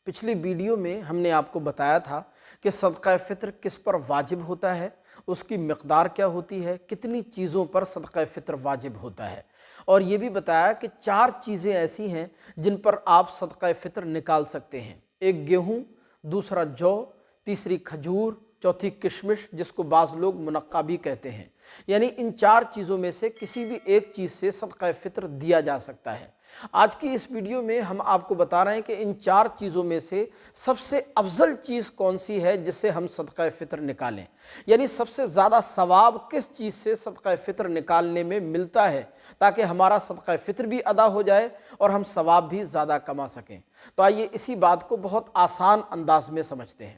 پچھلی ویڈیو میں ہم نے آپ کو بتایا تھا کہ صدقہ فطر کس پر واجب ہوتا ہے، اس کی مقدار کیا ہوتی ہے، کتنی چیزوں پر صدقہ فطر واجب ہوتا ہے، اور یہ بھی بتایا کہ 4 چیزیں ایسی ہیں جن پر آپ صدقہ فطر نکال سکتے ہیں۔ ایک گیہوں، دوسرا جو، تیسری کھجور، چوتھی کشمش جس کو بعض لوگ منقع بھی کہتے ہیں۔ یعنی ان 4 چیزوں میں سے کسی بھی ایک چیز سے صدقہ فطر دیا جا سکتا ہے۔ آج کی اس ویڈیو میں ہم آپ کو بتا رہے ہیں کہ ان 4 چیزوں میں سے سب سے افضل چیز کون سی ہے جس سے ہم صدقہ فطر نکالیں، یعنی سب سے زیادہ ثواب کس چیز سے صدقہ فطر نکالنے میں ملتا ہے تاکہ ہمارا صدقہ فطر بھی ادا ہو جائے اور ہم ثواب بھی زیادہ کما سکیں۔ تو آئیے اسی بات کو بہت آسان انداز میں سمجھتے ہیں۔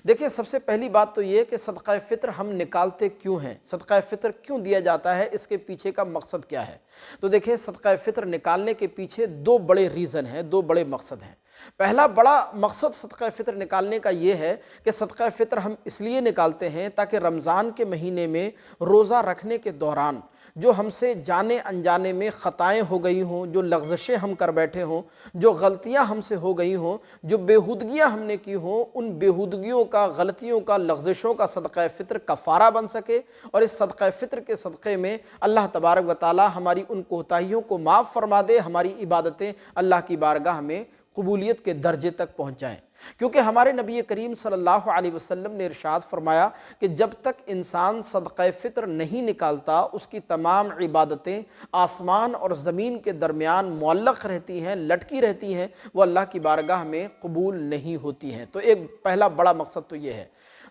دیکھیں، سب سے پہلی بات تو یہ کہ صدقہ فطر ہم نکالتے کیوں ہیں، صدقہ فطر کیوں دیا جاتا ہے، اس کے پیچھے کا مقصد کیا ہے۔ تو دیکھیں، صدقہ فطر نکالنے کے پیچھے 2 بڑے ریزن ہیں، 2 بڑے مقصد ہیں۔ پہلا بڑا مقصد صدقہ فطر نکالنے کا یہ ہے کہ صدقہ فطر ہم اس لیے نکالتے ہیں تاکہ رمضان کے مہینے میں روزہ رکھنے کے دوران جو ہم سے جانے انجانے میں خطائیں ہو گئی ہوں، جو لغزشیں ہم کر بیٹھے ہوں، جو غلطیاں ہم سے ہو گئی ہوں، جو بےہودگیاں ہم نے کی ہوں، ان بےہودگیوں کا، غلطیوں کا، لغزشوں کا صدقہ فطر کفارہ بن سکے، اور اس صدقہ فطر کے صدقے میں اللہ تبارک و تعالی ہماری ان کوتاہیوں کو معاف فرما دے، ہماری عبادتیں اللہ کی بارگاہ میں قبولیت کے درجے تک پہنچ جائیں۔ کیونکہ ہمارے نبی کریم صلی اللہ علیہ وسلم نے ارشاد فرمایا کہ جب تک انسان صدقہ فطر نہیں نکالتا، اس کی تمام عبادتیں آسمان اور زمین کے درمیان معلق رہتی ہیں، لٹکی رہتی ہیں، وہ اللہ کی بارگاہ میں قبول نہیں ہوتی ہیں۔ تو ایک پہلا بڑا مقصد تو یہ ہے۔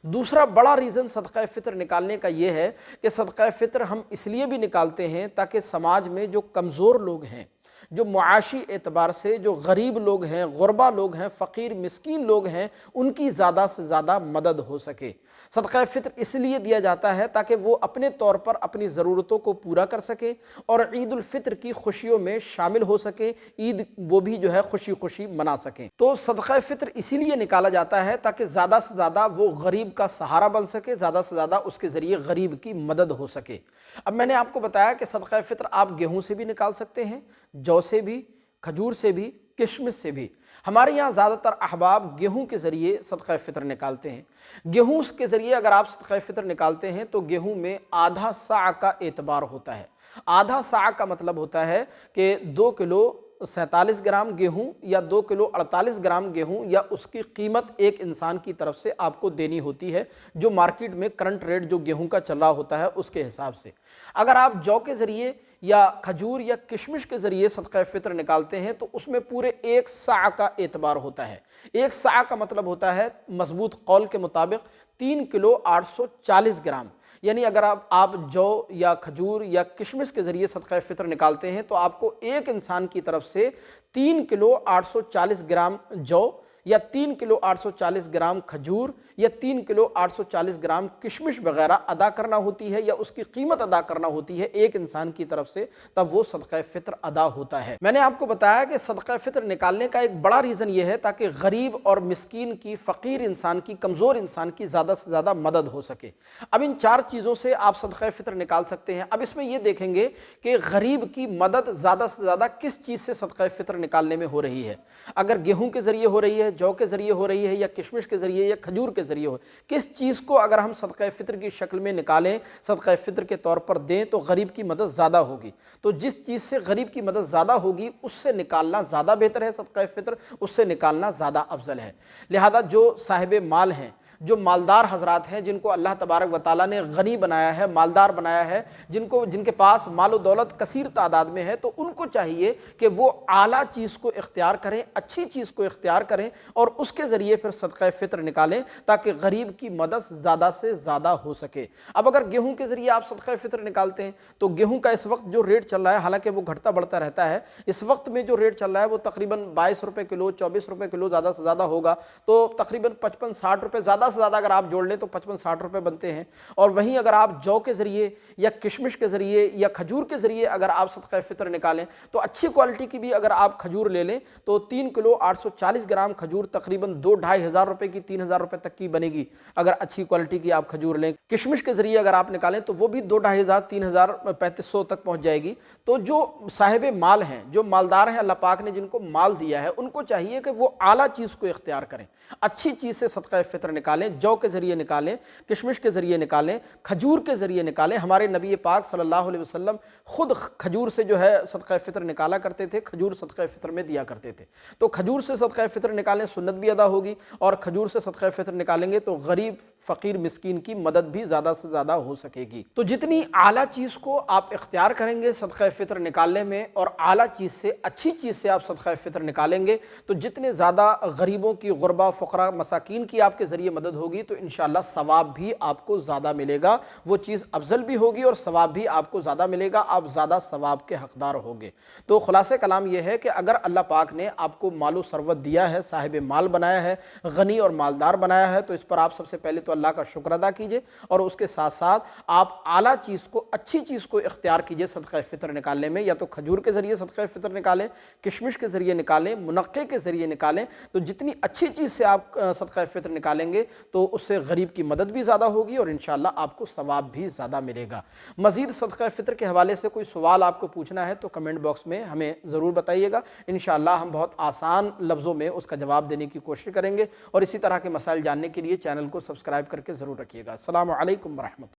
دوسرا بڑا ریزن صدقہ فطر نکالنے کا یہ ہے کہ صدقہ فطر ہم اس لیے بھی نکالتے ہیں تاکہ سماج میں جو کمزور لوگ ہیں، جو معاشی اعتبار سے جو غریب لوگ ہیں، غربا لوگ ہیں، فقیر مسکین لوگ ہیں، ان کی زیادہ سے زیادہ مدد ہو سکے۔ صدقہ فطر اس لیے دیا جاتا ہے تاکہ وہ اپنے طور پر اپنی ضرورتوں کو پورا کر سکے اور عید الفطر کی خوشیوں میں شامل ہو سکے، عید وہ بھی جو ہے خوشی خوشی منا سکیں۔ تو صدقہ فطر اسی لیے نکالا جاتا ہے تاکہ زیادہ سے زیادہ وہ غریب کا سہارا بن سکے، زیادہ سے زیادہ اس کے ذریعے غریب کی مدد ہو سکے۔ اب میں نے آپ کو بتایا کہ صدقہ فطر آپ گیہوں سے بھی نکال سکتے ہیں، جو سے بھی، کھجور سے بھی، کشمش سے بھی۔ ہمارے یہاں زیادہ تر احباب گیہوں کے ذریعے صدقہ فطر نکالتے ہیں۔ گیہوں کے ذریعے اگر آپ صدقہ فطر نکالتے ہیں تو گیہوں میں آدھا صاع کا اعتبار ہوتا ہے۔ آدھا صاع کا مطلب ہوتا ہے کہ 2 کلو 47 گرام گیہوں یا 2 کلو 48 گرام گیہوں، یا اس کی قیمت ایک انسان کی طرف سے آپ کو دینی ہوتی ہے جو مارکیٹ میں کرنٹ ریٹ جو گیہوں کا چل رہا ہوتا ہے اس کے حساب سے۔ اگر آپ جو کے ذریعے یا کھجور یا کشمش کے ذریعے صدقہ فطر نکالتے ہیں تو اس میں پورے 1 صاع کا اعتبار ہوتا ہے۔ 1 صاع کا مطلب ہوتا ہے مضبوط قول کے مطابق 3 کلو 840 گرام۔ یعنی اگر آپ جو یا کھجور یا کشمش کے ذریعے صدقہ فطر نکالتے ہیں تو آپ کو ایک انسان کی طرف سے 3 کلو 840 گرام جو یا 3 کلو 840 گرام کھجور یا 3 کلو 840 گرام کشمش وغیرہ ادا کرنا ہوتی ہے، یا اس کی قیمت ادا کرنا ہوتی ہے ایک انسان کی طرف سے، تب وہ صدقہ فطر ادا ہوتا ہے۔ میں نے آپ کو بتایا کہ صدقہ فطر نکالنے کا ایک بڑا ریزن یہ ہے تاکہ غریب اور مسکین کی، فقیر انسان کی، کمزور انسان کی زیادہ سے زیادہ مدد ہو سکے۔ اب ان 4 چیزوں سے آپ صدقہ فطر نکال سکتے ہیں۔ اب اس میں یہ دیکھیں گے کہ غریب کی مدد زیادہ سے زیادہ کس چیز سے صدقہ فطر نکالنے میں ہو رہی ہے۔ اگر گیہوں کے ذریعے ہو رہی ہے، جو کے ذریعے ہو رہی ہے، یا کشمش کے ذریعے یا کھجور کے ذریعے ہو، کس چیز کو اگر ہم صدقہ فطر کی شکل میں نکالیں، صدقہ فطر کے طور پر دیں تو غریب کی مدد زیادہ ہوگی۔ تو جس چیز سے غریب کی مدد زیادہ ہوگی اس سے نکالنا زیادہ بہتر ہے، صدقہ فطر اس سے نکالنا زیادہ افضل ہے۔ لہذا جو صاحب مال ہیں، جو مالدار حضرات ہیں، جن کو اللہ تبارک و تعالیٰ نے غنی بنایا ہے، مالدار بنایا ہے، جن کے پاس مال و دولت کثیر تعداد میں ہے، تو ان کو چاہیے کہ وہ اعلیٰ چیز کو اختیار کریں، اچھی چیز کو اختیار کریں اور اس کے ذریعے پھر صدقہ فطر نکالیں تاکہ غریب کی مدد زیادہ سے زیادہ ہو سکے۔ اب اگر گیہوں کے ذریعے آپ صدقہ فطر نکالتے ہیں تو گیہوں کا اس وقت جو ریٹ چل رہا ہے، حالانکہ وہ گھٹتا بڑھتا رہتا ہے، اس وقت میں جو ریٹ چل رہا ہے وہ تقریباً 22 روپے کلو، 24 روپے کلو زیادہ سے زیادہ ہوگا، تو تقریباً 55-60 روپے زیادہ زیادہ سے زیادہ اگر آپ جوڑ لیں تو 55-60 روپے بنتے ہیں۔ اور وہیں اگر آپ جو کے ذریعے یا کشمش کے ذریعے یا کھجور کے ذریعے اگر آپ صدقہ فطر نکالیں تو اچھی کوالٹی کی بھی اگر آپ کھجور لے لیں تو 3 کلو 840 گرام کھجور تقریباً 2-2.5 ہزار روپے کی 3 ہزار روپے تک کی بنے گی اگر اچھی کوالٹی کی آپ کھجور لیں۔ کشمش کے ذریعے اگر آپ نکالیں تو وہ بھی 2-2.5 ہزار 3 ہزار 3500 تک پہنچ جائے گی۔ تو جو صاحب مال ہیں، جو مالدار ہیں، اللہ پاک نے جن کو مال دیا ہے، ان کو چاہیے کہ وہ اعلیٰ چیز کو اختیار کریں، اچھی چیز سے صدقہ فطر نکالیں، جو کے ذریعے نکالیں، کشمش کے ذریعے نکالیں، کھجور کے ذریعے نکالیں۔ ہمارے نبی پاک صلی اللہ علیہ وسلم خود کھجور سے جو ہے صدقہ فطر نکالا کرتے تھے، کھجور صدقہ فطر میں دیا کرتے تھے۔ تو کھجور سے صدقہ فطر نکالیں، سنت بھی ادا ہوگی، اور کھجور سے صدقہ فطر نکالیں گے تو غریب فقیر مسکین کی مدد بھی زیادہ سے زیادہ ہو سکے گی۔ تو جتنی اعلیٰ چیز کو آپ اختیار کریں گے صدقہ فطر نکالنے میں، اور اعلیٰ چیز سے، اچھی چیز سے آپ صدقہ فطر نکالیں گے، تو جتنے زیادہ غریبوں کی، غربا، فقراء، مساکین کی آپ کے ذریعے مدد ہوگی تو انشاءاللہ ثواب بھی آپ کو زیادہ ملے گا، وہ چیز افضل بھی ہوگی اور ثواب بھی آپ کو زیادہ ملے گا، آپ زیادہ ثواب کے حقدار ہوگے۔ تو خلاصہ کلام یہ ہے کہ اگر اللہ پاک نے آپ کو مال و ثروت دیا ہے، صاحب مال بنایا ہے، غنی اور مالدار بنایا ہے، تو اس پر آپ سب سے پہلے تو اللہ کا شکر ادا کیجئے، اور اس کے ساتھ ساتھ آپ اعلیٰ چیز کو، اچھی چیز کو اختیار کیجئے صدقہ فطر نکالنے میں، یا تو کھجور کے ذریعے صدقہ فطر نکالیں، کشمش کے ذریعے نکالیں، منقے کے ذریعے نکالیں۔ تو جتنی اچھی چیز سے آپ صدقہ فطر نکالیں گے تو اس سے غریب کی مدد بھی زیادہ ہوگی اور انشاءاللہ آپ کو ثواب بھی زیادہ ملے گا۔ مزید صدقہ فطر کے حوالے سے کوئی سوال آپ کو پوچھنا ہے تو کمنٹ باکس میں ہمیں ضرور بتائیے گا، انشاءاللہ ہم بہت آسان لفظوں میں اس کا جواب دینے کی کوشش کریں گے، اور اسی طرح کے مسائل جاننے کے لیے چینل کو سبسکرائب کر کے ضرور رکھیے گا۔ السلام علیکم ورحمۃ اللہ۔